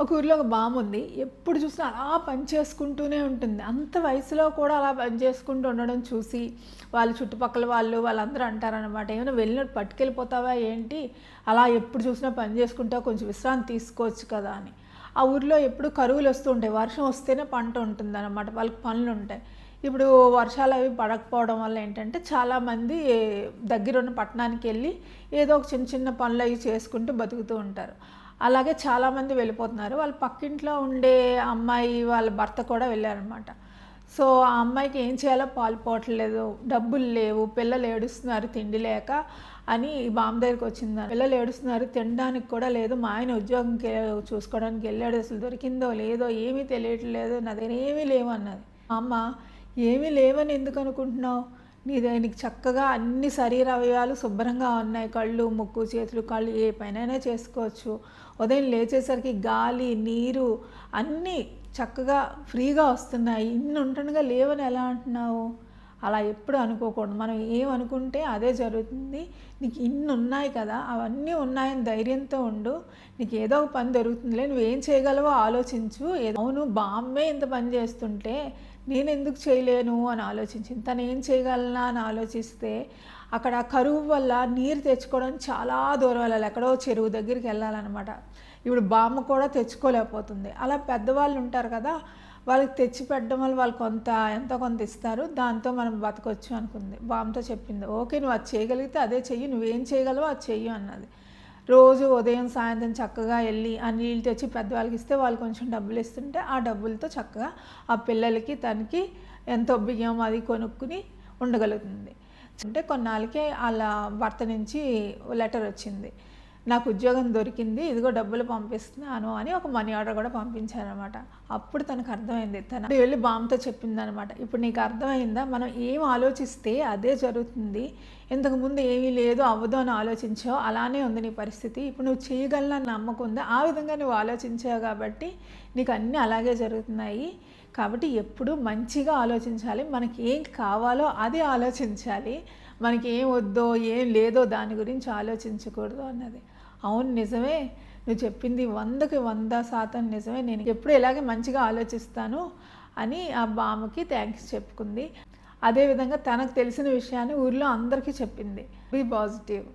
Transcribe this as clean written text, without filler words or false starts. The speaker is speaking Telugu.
ఒక ఊర్లో ఒక బాముంది. ఎప్పుడు చూసినా అలా పని చేసుకుంటూనే ఉంటుంది. అంత వయసులో కూడా అలా పని చేసుకుంటూ ఉండడం చూసి, వాళ్ళ చుట్టుపక్కల వాళ్ళందరూ అంటారనమాట. "ఏమైనా వెళ్ళినట్టు పట్టుకెళ్ళిపోతావా ఏంటి? అలా ఎప్పుడు చూసినా పని చేసుకుంటావు, కొంచెం విశ్రాంతి తీసుకోవచ్చు కదా" అని. ఆ ఊర్లో ఎప్పుడు కరువులొస్తూ ఉంటాయి. వర్షం వస్తేనే పంట ఉంటుందనమాట. వాళ్ళకి పనులుంటాయి. ఇప్పుడు వర్షాలవి పడకపోవడం వల్ల ఏంటంటే, చాలామంది దగ్గరున్న పట్టణానికెళ్ళి ఏదో ఒక చిన్న చిన్న పనులవి చేసుకుంటూ బతుకుతూ ఉంటారు. అలాగే చాలామంది వెళ్ళిపోతున్నారు. వాళ్ళ పక్కింట్లో ఉండే అమ్మాయి వాళ్ళ భర్త కూడా వెళ్ళారనమాట. సో, ఆ అమ్మాయికి ఏం చేయాలో పాలుపోవట్లేదు. డబ్బులు లేవు. పిల్లలు ఏడుస్తున్నారు తిండి లేక అని ఈ బామ్మ దగ్గరికొచ్చింది. పిల్లలు ఏడుస్తున్నారు తినడానికి కూడా లేదు. మా ఆయన ఉద్యోగంకి చూసుకోవడానికి వెళ్ళాడు. అసలు దొరికిందో లేదో ఏమీ తెలియట్లేదు. నా దగ్గర ఏమీ లేవు అన్నది. మా అమ్మ, ఏమీ లేవని ఎందుకు అనుకుంటున్నావు? నీకు చక్కగా అన్ని శరీర అవయవాలు శుభ్రంగా ఉన్నాయి. కళ్ళు, ముక్కు, చేతులు, కాళ్ళు ఏ పనైనా చేసుకోవచ్చు. ఉదయం లేచేసరికి గాలి, నీరు అన్నీ చక్కగా ఫ్రీగా వస్తున్నాయి. ఇన్ని ఉంటుండగా లేవని ఎలా అంటున్నావు? అలా ఎప్పుడు అనుకోకూడదు. మనం ఏమనుకుంటే అదే జరుగుతుంది. నీకు ఇన్ని ఉన్నాయి కదా, అవన్నీ ఉన్నాయని ధైర్యంతో ఉండు. నీకు ఏదో ఒక పని దొరుకుతుందిలే. నువ్వేం చేయగలవో ఆలోచించు. అవును, బామ్మే ఇంత పని చేస్తుంటే నేనెందుకు చేయలేను అని ఆలోచించింది. తను ఏం చేయగలనా అని ఆలోచిస్తే, అక్కడ కరువు వల్ల నీరు తెచ్చుకోవడానికి చాలా దూరం వెళ్ళాలి. ఎక్కడో చెరువు దగ్గరికి వెళ్ళాలన్నమాట. ఇప్పుడు బామ్మ కూడా తెచ్చుకోలేకపోతుంది. అలా పెద్దవాళ్ళు ఉంటారు కదా, వాళ్ళకి తెచ్చి పెట్టడం వల్ల వాళ్ళు ఎంతో కొంత ఇస్తారు. దాంతో మనం బతకొచ్చు అనుకుంది. బామ్మతో చెప్పింది, ఓకే నువ్వు అది చేయగలిగితే అదే చెయ్యి, నువ్వేం చేయగలవో అది చెయ్యి అన్నది. రోజు ఉదయం సాయంత్రం చక్కగా వెళ్ళి ఆ నీళ్ళు తెచ్చి పెద్దవాళ్ళకి ఇస్తే వాళ్ళు కొంచెం డబ్బులు ఇస్తుంటే ఆ డబ్బులతో చక్కగా ఆ పిల్లలకి తనకి ఎంతో బియ్యం అది కొనుక్కుని ఉండగలుగుతుంది. అంటే కొన్నాళ్ళకే వాళ్ళ భర్త నుంచి లెటర్ వచ్చింది, నాకు ఉద్యోగం దొరికింది, ఇదిగో డబ్బులు పంపిస్తున్నాను అని ఒక మనీ ఆర్డర్ కూడా పంపించారనమాట. అప్పుడు తనకు అర్థమైంది. తను వెళ్ళి బామ్మతో చెప్పిందనమాట, ఇప్పుడు నీకు అర్థమైందా, మనం ఏం ఆలోచిస్తే అదే జరుగుతుంది. ఇంతకుముందు ఏమీ లేదు అవ్వదు అని ఆలోచించావు, అలానే ఉంది నీ పరిస్థితి. ఇప్పుడు నువ్వు చేయగలనని నమ్మకం ఉందా, ఆ విధంగా నువ్వు ఆలోచించావు కాబట్టి నీకు అన్నీ అలాగే జరుగుతున్నాయి. కాబట్టి ఎప్పుడు మంచిగా ఆలోచించాలి. మనకి ఏం కావాలో అది ఆలోచించాలి. మనకి ఏం వద్దో ఏం లేదో దాని గురించి ఆలోచించకూడదు అన్నది. అవును నిజమే, నువ్వు చెప్పింది 100కి 100% నిజమే. నేను ఎప్పుడు ఇలాగే మంచిగా ఆలోచిస్తాను అని ఆ బామ్మకి థ్యాంక్స్ చెప్పుకుంది. అదేవిధంగా తనకు తెలిసిన విషయాన్ని ఊర్లో అందరికీ చెప్పింది. Be positive.